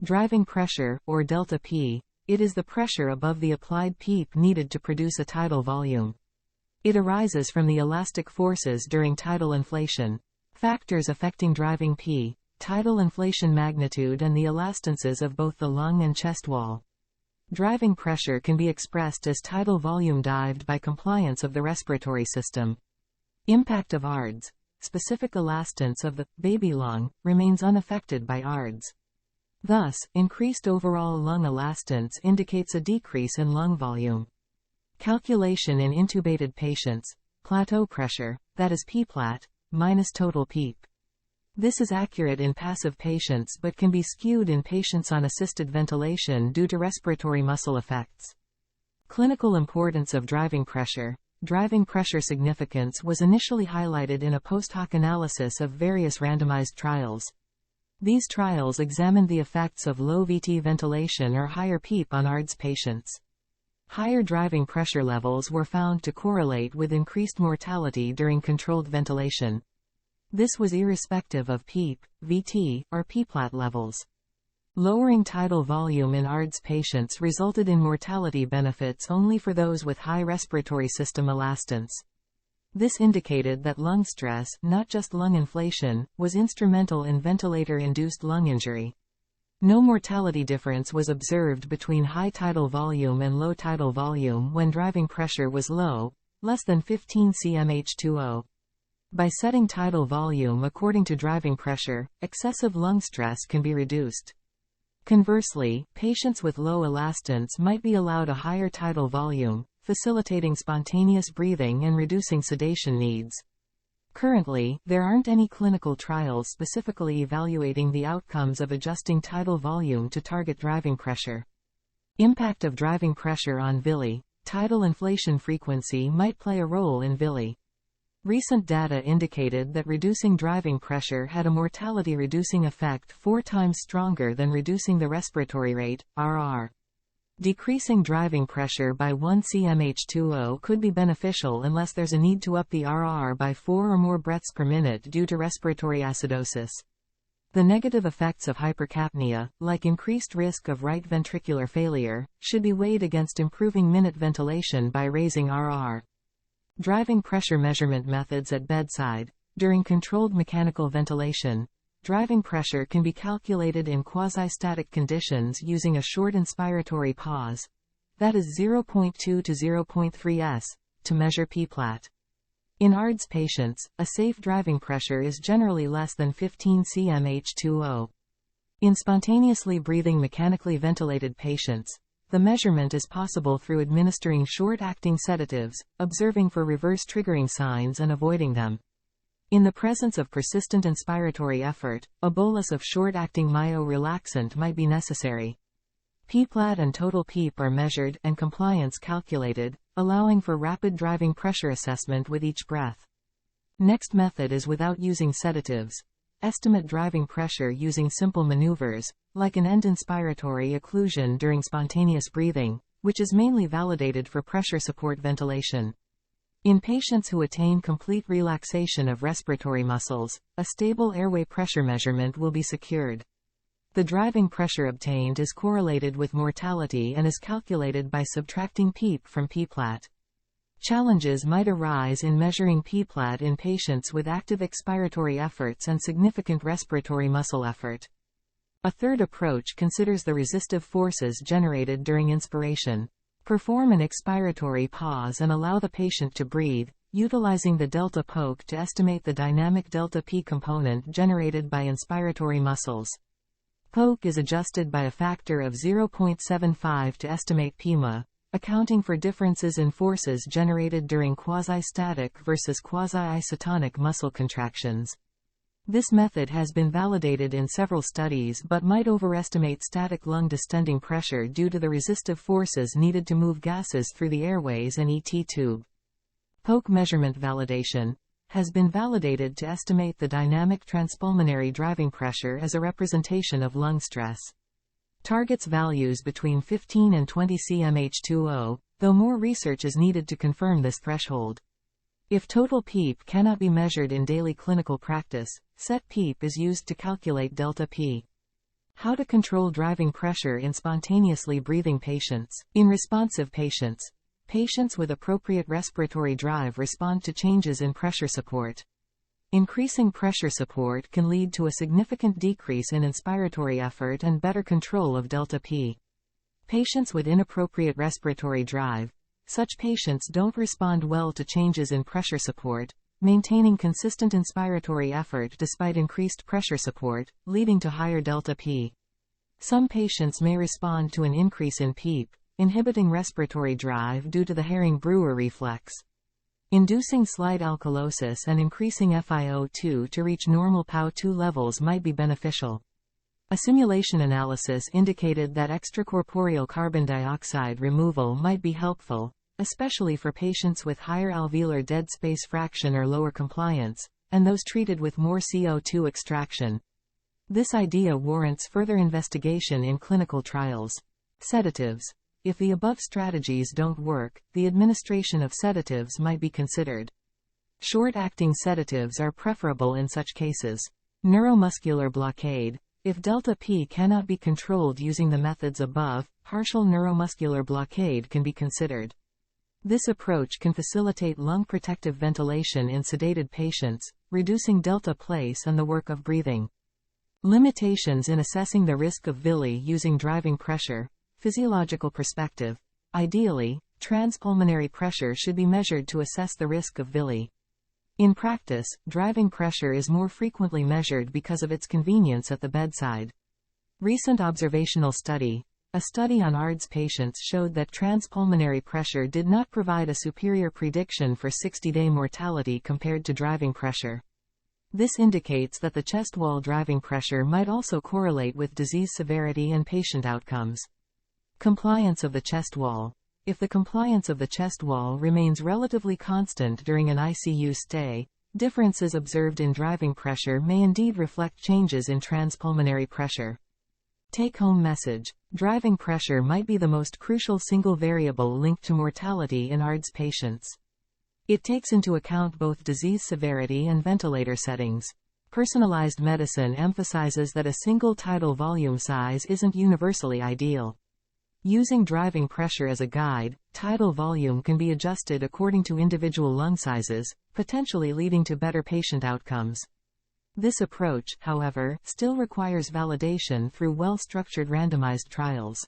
Driving pressure, or delta P, it is the pressure above the applied PEEP needed to produce a tidal volume. It arises from the elastic forces during tidal inflation. Factors affecting driving P, tidal inflation magnitude and the elastances of both the lung and chest wall. Driving pressure can be expressed as tidal volume divided by compliance of the respiratory system. Impact of ARDS. Specific elastance of the baby lung remains unaffected by ARDS. Thus, increased overall lung elastance indicates a decrease in lung volume. Calculation in intubated patients, plateau pressure, that is P-plat, minus total PEEP. This is accurate in passive patients but can be skewed in patients on assisted ventilation due to respiratory muscle effects. Clinical importance of driving pressure. Driving pressure significance was initially highlighted in a post-hoc analysis of various randomized trials. These trials examined the effects of low VT ventilation or higher PEEP on ARDS patients. Higher driving pressure levels were found to correlate with increased mortality during controlled ventilation. This was irrespective of PEEP, VT, or P-plat levels. Lowering tidal volume in ARDS patients resulted in mortality benefits only for those with high respiratory system elastance. This indicated that lung stress, not just lung inflation, was instrumental in ventilator-induced lung injury. No mortality difference was observed between high tidal volume and low tidal volume when driving pressure was low, less than 15 cmH2O. By setting tidal volume according to driving pressure, excessive lung stress can be reduced. Conversely, patients with low elastance might be allowed a higher tidal volume, facilitating spontaneous breathing and reducing sedation needs. Currently, there aren't any clinical trials specifically evaluating the outcomes of adjusting tidal volume to target driving pressure. Impact of driving pressure on VILI. Tidal inflation frequency might play a role in VILI. Recent data indicated that reducing driving pressure had a mortality-reducing effect 4 times stronger than reducing the respiratory rate, RR. Decreasing driving pressure by 1 cmH2O could be beneficial unless there's a need to up the RR by 4 or more breaths per minute due to respiratory acidosis. The negative effects of hypercapnia, like increased risk of right ventricular failure, should be weighed against improving minute ventilation by raising RR. Driving pressure measurement methods at bedside. During controlled mechanical ventilation, driving pressure can be calculated in quasi-static conditions using a short inspiratory pause, that is 0.2 to 0.3 s, to measure P-plat. In ARDS patients, a safe driving pressure is generally less than 15 cmH2O. In spontaneously breathing mechanically ventilated patients, the measurement is possible through administering short-acting sedatives, observing for reverse triggering signs and avoiding them. In the presence of persistent inspiratory effort, a bolus of short-acting myo-relaxant might be necessary. P-plat and total PEEP are measured and compliance calculated, allowing for rapid driving pressure assessment with each breath. Next method is without using sedatives. Estimate driving pressure using simple maneuvers, like an end inspiratory occlusion during spontaneous breathing, which is mainly validated for pressure support ventilation. In patients who attain complete relaxation of respiratory muscles, a stable airway pressure measurement will be secured. The driving pressure obtained is correlated with mortality and is calculated by subtracting PEEP from P-plat. Challenges might arise in measuring P-plat in patients with active expiratory efforts and significant respiratory muscle effort. A third approach considers the resistive forces generated during inspiration. Perform an expiratory pause and allow the patient to breathe, utilizing the delta poke to estimate the dynamic delta P component generated by inspiratory muscles. Poke is adjusted by a factor of 0.75 to estimate PMA, accounting for differences in forces generated during quasi-static versus quasi-isotonic muscle contractions. This method has been validated in several studies but might overestimate static lung distending pressure due to the resistive forces needed to move gases through the airways and ET tube. Poke measurement validation has been validated to estimate the dynamic transpulmonary driving pressure as a representation of lung stress. Targets values between 15 and 20 cmH2O, though more research is needed to confirm this threshold. If total PEEP cannot be measured in daily clinical practice, set PEEP is used to calculate delta P. How to control driving pressure in spontaneously breathing patients. In responsive patients, patients with appropriate respiratory drive respond to changes in pressure support. Increasing pressure support can lead to a significant decrease in inspiratory effort and better control of delta P. Patients with inappropriate respiratory drive, such patients don't respond well to changes in pressure support, maintaining consistent inspiratory effort despite increased pressure support, leading to higher delta P. Some patients may respond to an increase in PEEP, inhibiting respiratory drive due to the Herring-Brewer reflex. Inducing slight alkalosis and increasing FiO2 to reach normal PaO2 levels might be beneficial. A simulation analysis indicated that extracorporeal carbon dioxide removal might be helpful, especially for patients with higher alveolar dead space fraction or lower compliance, and those treated with more CO2 extraction. This idea warrants further investigation in clinical trials. Sedatives. If the above strategies don't work, the administration of sedatives might be considered. Short-acting sedatives are preferable in such cases. Neuromuscular blockade. If delta P cannot be controlled using the methods above, partial neuromuscular blockade can be considered. This approach can facilitate lung protective ventilation in sedated patients, reducing delta place and the work of breathing. Limitations in assessing the risk of VILI using driving pressure. Physiological perspective. Ideally, transpulmonary pressure should be measured to assess the risk of VILI. In practice, driving pressure is more frequently measured because of its convenience at the bedside. Recent observational study. A study on ARDS patients showed that transpulmonary pressure did not provide a superior prediction for 60-day mortality compared to driving pressure. This indicates that the chest wall driving pressure might also correlate with disease severity and patient outcomes. Compliance of the chest wall. If the compliance of the chest wall remains relatively constant during an ICU stay, differences observed in driving pressure may indeed reflect changes in transpulmonary pressure. Take-home message. Driving pressure might be the most crucial single variable linked to mortality in ARDS patients. It takes into account both disease severity and ventilator settings. Personalized medicine emphasizes that a single tidal volume size isn't universally ideal. Using driving pressure as a guide, tidal volume can be adjusted according to individual lung sizes, potentially leading to better patient outcomes. This approach, however, still requires validation through well-structured randomized trials.